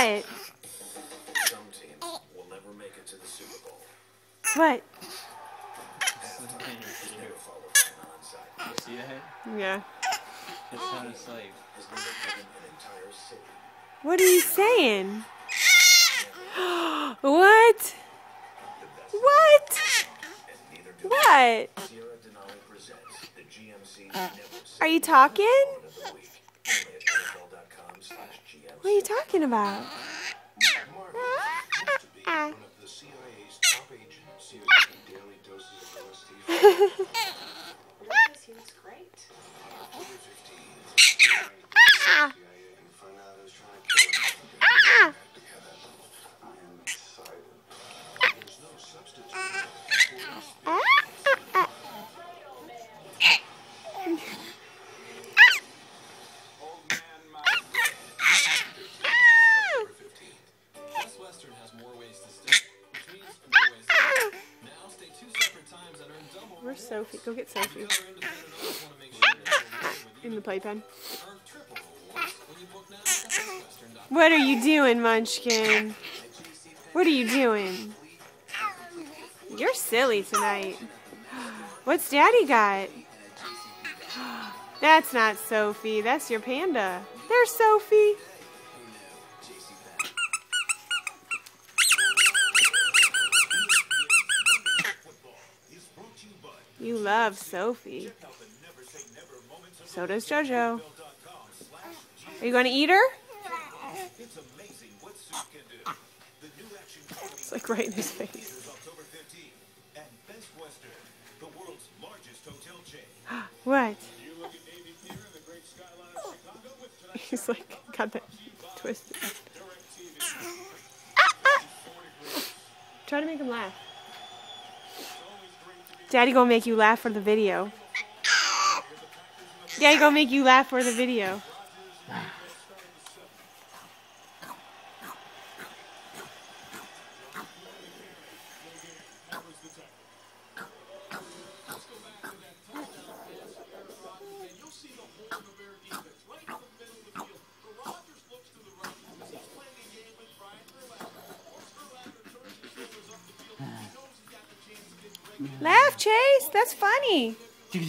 What? Some teams will never make it to the Super Bowl. What? You see that? Yeah. It's not a slave. What are you saying? What? What? What? Are you talking? What are you talking about? Where's Sophie? Go get Sophie. In the playpen. What are you doing, Munchkin? What are you doing? You're silly tonight. What's Daddy got? That's not Sophie. That's your panda. There's Sophie. You love Sophie. So does JoJo. Are you going to eat her? It's like right in his face. What? He's like, got that twisted. Try to make him laugh. Daddy gonna make you laugh for the video. Daddy gonna make you laugh for the video. Laugh, Chase. That's funny. Get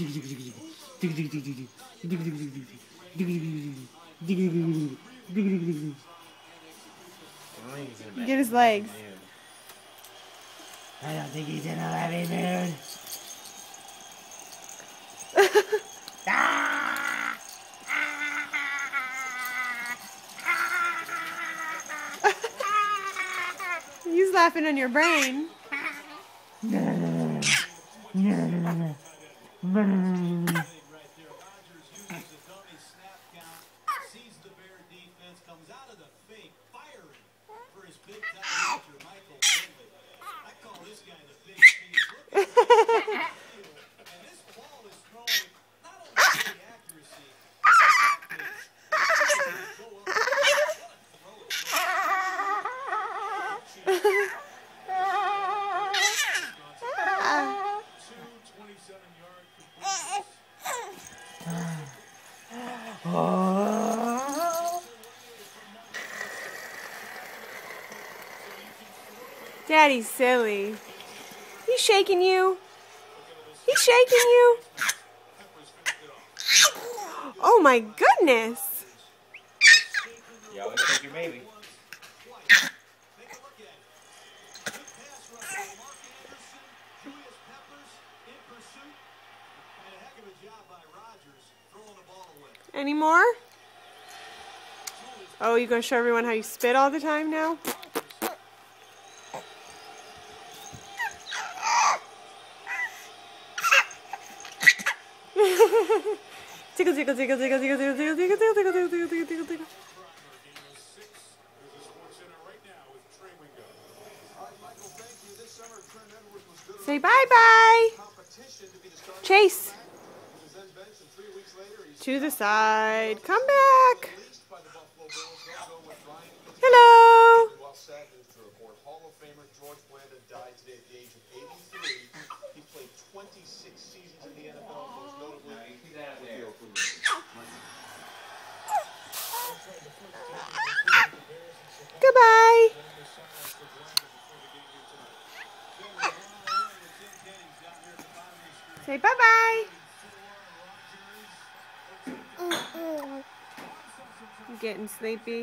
his legs. I don't think he's in a happy mood. He's laughing on your brain. Daddy's silly. He's shaking you. He's shaking you. Oh my goodness. You always take your baby. Any more? Oh, you gonna show everyone how you spit all the time now? Tickle, tickle, tickle, tickle, tickle, tickle, tickle, tickle, tickle, tickle, tickle, tickle, tickle, tickle. Say bye-bye. Chase. To the side. Come back. Hello. Hall of Famer George Blanda died today at the age of 83. He played 26 seasons in the NFL, most notably. Goodbye. Say bye-bye. I'm getting sleepy.